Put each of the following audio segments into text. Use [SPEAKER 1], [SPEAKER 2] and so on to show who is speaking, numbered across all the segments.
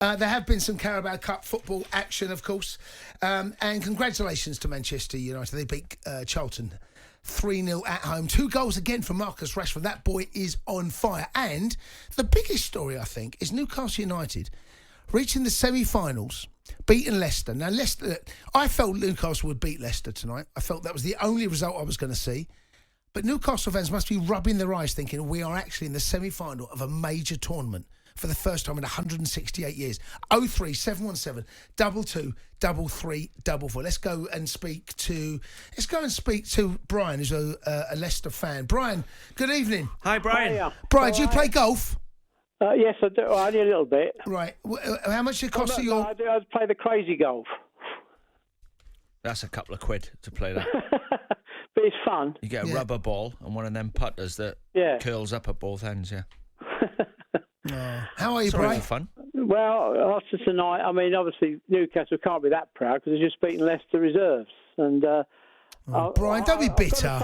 [SPEAKER 1] There have been some Carabao Cup football action, of course. And congratulations to Manchester United. They beat Charlton 3-0 at home. 2 goals again from Marcus Rashford. That boy is on fire. And the biggest story, I think, is Newcastle United reaching the semi-finals, beating Leicester. Now, Leicester, I felt Newcastle would beat Leicester tonight. I felt that was the only result I was going to see. But Newcastle fans must be rubbing their eyes thinking we are actually in the semi-final of a major tournament for the first time in 168 years. 03717 22 3344. Let's go and speak to Brian, who's a Leicester fan. Brian, good evening.
[SPEAKER 2] Hi, Brian.
[SPEAKER 3] Hiya.
[SPEAKER 1] Brian, do you play golf?
[SPEAKER 3] Yes, I do. Only a little bit.
[SPEAKER 1] Right. How much did it cost you?
[SPEAKER 3] I do. I play the crazy golf.
[SPEAKER 2] That's a couple of quid to play that.
[SPEAKER 3] But it's fun.
[SPEAKER 2] You get a rubber ball and one of them putters that curls up at both ends, yeah.
[SPEAKER 1] How are you,
[SPEAKER 2] It's
[SPEAKER 1] Brian?
[SPEAKER 2] always fun.
[SPEAKER 3] Well, after tonight, I mean, obviously, Newcastle can't be that proud because they've just beaten Leicester reserves. And
[SPEAKER 1] Brian, don't be bitter.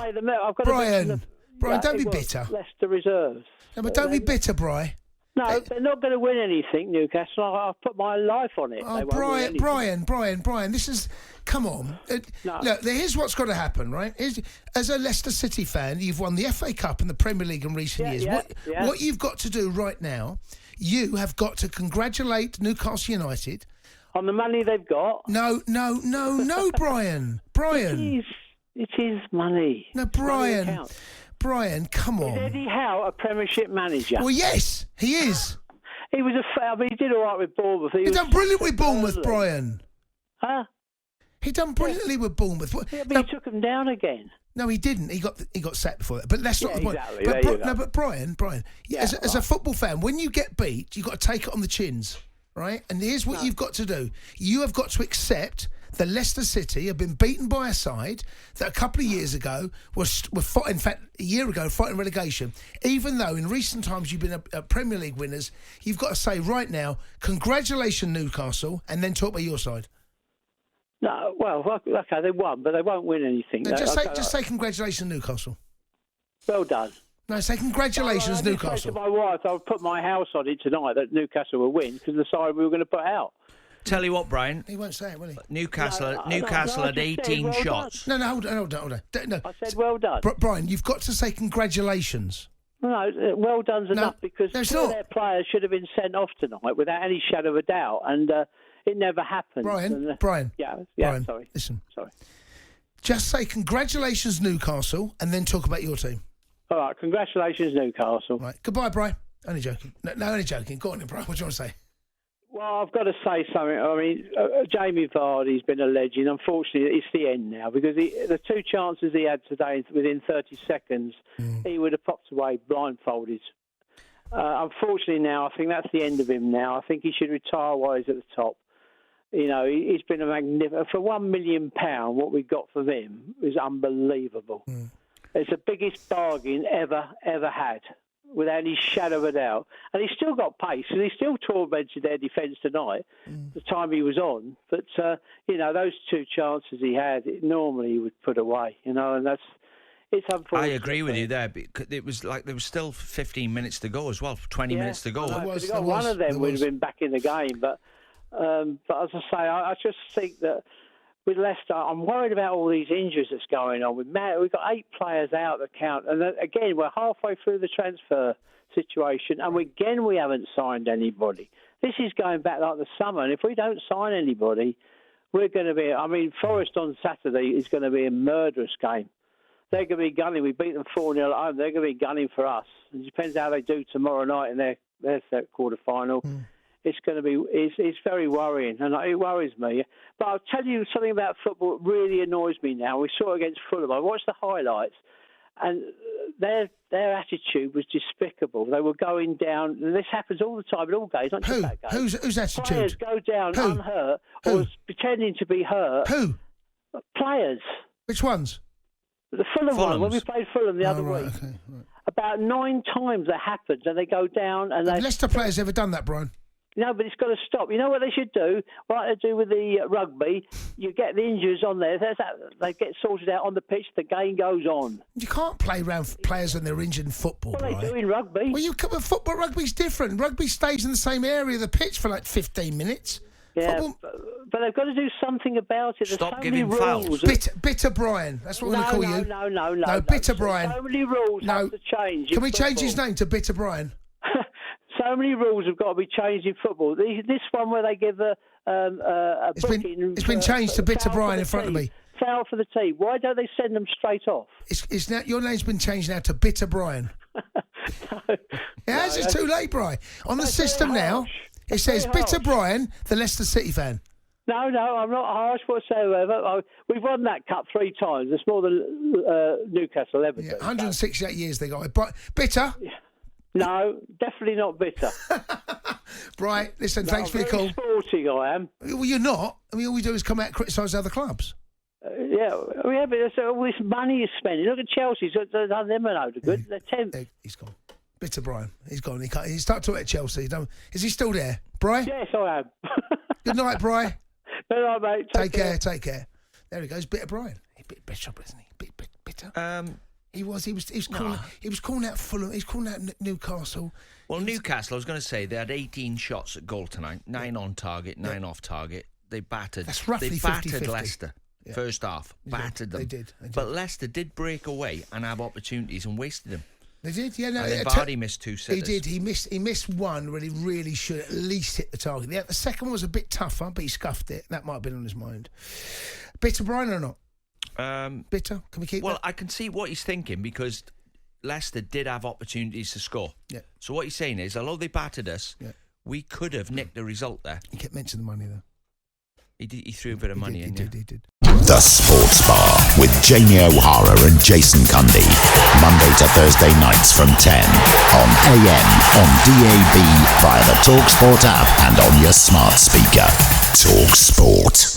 [SPEAKER 1] Brian, don't be bitter.
[SPEAKER 3] Leicester reserves.
[SPEAKER 1] No, but don't be bitter, Brian.
[SPEAKER 3] No, they're not going to win anything, Newcastle. I've put my life on it.
[SPEAKER 1] Oh, Brian, this is... Come on.
[SPEAKER 3] No.
[SPEAKER 1] Look, here's what's got to happen, right? As a Leicester City fan, you've won the FA Cup and the Premier League in recent years. What you've got to do right now, you have got to congratulate Newcastle United...
[SPEAKER 3] On the money they've got?
[SPEAKER 1] No, Brian. Brian.
[SPEAKER 3] It is money.
[SPEAKER 1] No, Brian. Brian, come on.
[SPEAKER 3] Is Eddie Howe a Premiership manager?
[SPEAKER 1] Well, yes, he is.
[SPEAKER 3] He was he did all right with Bournemouth.
[SPEAKER 1] He done brilliant with Bournemouth, Brian.
[SPEAKER 3] Huh?
[SPEAKER 1] He done brilliantly with Bournemouth.
[SPEAKER 3] Yeah, but he took them down again.
[SPEAKER 1] No, he didn't. He got sacked before that. But that's not the point.
[SPEAKER 3] Exactly.
[SPEAKER 1] But Brian, as a football fan, when you get beat, you've got to take it on the chins, right? And here's what you've got to do. You have got to accept that Leicester City have been beaten by a side that a couple of years ago in fact, a year ago, fighting relegation. Even though in recent times you've been a Premier League winners, you've got to say right now, congratulations, Newcastle, and then talk about your side.
[SPEAKER 3] No, well, okay, they won, but they won't win anything.
[SPEAKER 1] No, just say congratulations, Newcastle.
[SPEAKER 3] Well done.
[SPEAKER 1] No, say congratulations, Newcastle.
[SPEAKER 3] To my wife, I'll put my house on it tonight that Newcastle will win because of the side we were going to put out.
[SPEAKER 2] Tell you what, Brian.
[SPEAKER 1] He won't say it, will he?
[SPEAKER 2] Newcastle had 18 shots.
[SPEAKER 1] No, hold on. No.
[SPEAKER 3] I said well done.
[SPEAKER 1] Brian, you've got to say congratulations.
[SPEAKER 3] No, well done's enough because two of their players should have been sent off tonight without any shadow of a doubt, and it never happened.
[SPEAKER 1] Brian.
[SPEAKER 3] Yeah,
[SPEAKER 1] Brian,
[SPEAKER 3] sorry.
[SPEAKER 1] Listen.
[SPEAKER 3] Sorry.
[SPEAKER 1] Just say congratulations, Newcastle, and then talk about your team.
[SPEAKER 3] All right, congratulations, Newcastle.
[SPEAKER 1] Right, goodbye, Brian. Only joking. No, only joking. Go on then, Brian. What do you want to say?
[SPEAKER 3] Well, I've got to say something. I mean, Jamie Vardy's been a legend. Unfortunately, it's the end now because the 2 chances he had today within 30 seconds, he would have popped away blindfolded. Unfortunately, now I think that's the end of him. Now I think he should retire while he's at the top. You know, he's been a magnificent. For £1 million, what we got from him is unbelievable. It's the biggest bargain ever had, without any shadow of a doubt. And he's still got pace, and he still tormented their defence tonight, the time he was on. But, those 2 chances he had, normally he would put away, and it's unfortunate.
[SPEAKER 2] I agree with you there. It was like there was still 15 minutes to go as well, 20 minutes to go.
[SPEAKER 3] One of them would have been back in the game. But as I say, I just think that with Leicester, I'm worried about all these injuries that's going on. We've got 8 players out that count. And again, we're halfway through the transfer situation. And again, we haven't signed anybody. This is going back like the summer. And if we don't sign anybody, we're going to be... I mean, Forest on Saturday is going to be a murderous game. They're going to be gunning. We beat them 4-0 at home. They're going to be gunning for us. It depends how they do tomorrow night in their quarter-final. It's going to be. It's very worrying, and it worries me. But I'll tell you something about football that really annoys me now. We saw it against Fulham. I watched the highlights, and their attitude was despicable. They were going down, and this happens all the time in all games, not just that game.
[SPEAKER 1] Whose attitude?
[SPEAKER 3] Players go down unhurt or pretending to be hurt.
[SPEAKER 1] Who?
[SPEAKER 3] Players.
[SPEAKER 1] Which ones?
[SPEAKER 3] The Fulham one, when we played Fulham the other week.
[SPEAKER 1] Okay, right.
[SPEAKER 3] About 9 times that happens, and they go down. And
[SPEAKER 1] Have Leicester players ever done that, Brian?
[SPEAKER 3] No, but it's got to stop. You know what they should do? Like they do with the rugby, you get the injuries on there. They get sorted out on the pitch. The game goes on.
[SPEAKER 1] You can't play around players when they're injured in football,
[SPEAKER 3] Well,
[SPEAKER 1] right?
[SPEAKER 3] they do in rugby.
[SPEAKER 1] Well, football, rugby's different. Rugby stays in the same area of the pitch for like 15 minutes.
[SPEAKER 3] Yeah,
[SPEAKER 1] Football,
[SPEAKER 3] but they've got to do something about it. There's
[SPEAKER 2] Stop
[SPEAKER 3] so
[SPEAKER 2] giving
[SPEAKER 3] many
[SPEAKER 2] fouls.
[SPEAKER 3] rules.
[SPEAKER 1] Bitter Brian. That's what we're going to call you.
[SPEAKER 3] No,
[SPEAKER 1] Bitter Brian.
[SPEAKER 3] So many rules have to change.
[SPEAKER 1] Can we change his name to Bitter Brian?
[SPEAKER 3] So many rules have got to be changed in football. This one where they give a booking.
[SPEAKER 1] It's been changed to Bitter Brian in front of me.
[SPEAKER 3] Foul for the team. Why don't they send them straight off?
[SPEAKER 1] It's now, your name's been changed now to Bitter Brian. It's too late, Brian. On the system now, it says Bitter Brian, the Leicester City fan.
[SPEAKER 3] No, I'm not harsh whatsoever. We've won that cup 3 times. It's more than Newcastle ever.
[SPEAKER 1] Yeah, 168 years they got it. Bitter?
[SPEAKER 3] Yeah. No, definitely not bitter.
[SPEAKER 1] Brian, listen, thanks for your call.
[SPEAKER 3] Sporting, I am.
[SPEAKER 1] Well, you're not. I mean, all we do is come out and criticise other clubs.
[SPEAKER 3] But all this money you're spending. Look at Chelsea. They've done them a load of good. They're 10th.
[SPEAKER 1] He's gone. Bitter Brian. He's gone. He started talking about Chelsea. Is he still there? Brian?
[SPEAKER 3] Yes, I am.
[SPEAKER 1] Good night, Brian.
[SPEAKER 3] Good night, mate.
[SPEAKER 1] Take care. There he goes. Bitter Brian. He's a bit bitter, isn't he? Bit bitter. He was calling out Fulham. He's calling out Newcastle.
[SPEAKER 2] Well, Newcastle, I was going to say, they had 18 shots at goal tonight, 9 on target, 9 off target. They battered.
[SPEAKER 1] That's roughly 50-50.
[SPEAKER 2] They battered Leicester. Yeah. First half, battered them.
[SPEAKER 1] They did.
[SPEAKER 2] But Leicester did break away and have opportunities and wasted them.
[SPEAKER 1] They did, yeah. No,
[SPEAKER 2] and then Vardy missed 2 sitters.
[SPEAKER 1] He did. He missed one where he really should at least hit the target. Yeah, the second one was a bit tougher, but he scuffed it. That might have been on his mind. Bitter Brian or not? Bitter? Can we keep that?
[SPEAKER 2] I can see what he's thinking because Leicester did have opportunities to score. Yeah. So what he's saying is, although they battered us, we could have nicked the result there.
[SPEAKER 1] He kept mentioning the money, though.
[SPEAKER 2] He threw a bit of money in.
[SPEAKER 1] He did.
[SPEAKER 4] The Sports Bar with Jamie O'Hara and Jason Cundy. Monday to Thursday nights from 10 on AM, on DAB, via the talkSPORT app and on your smart speaker. talkSPORT.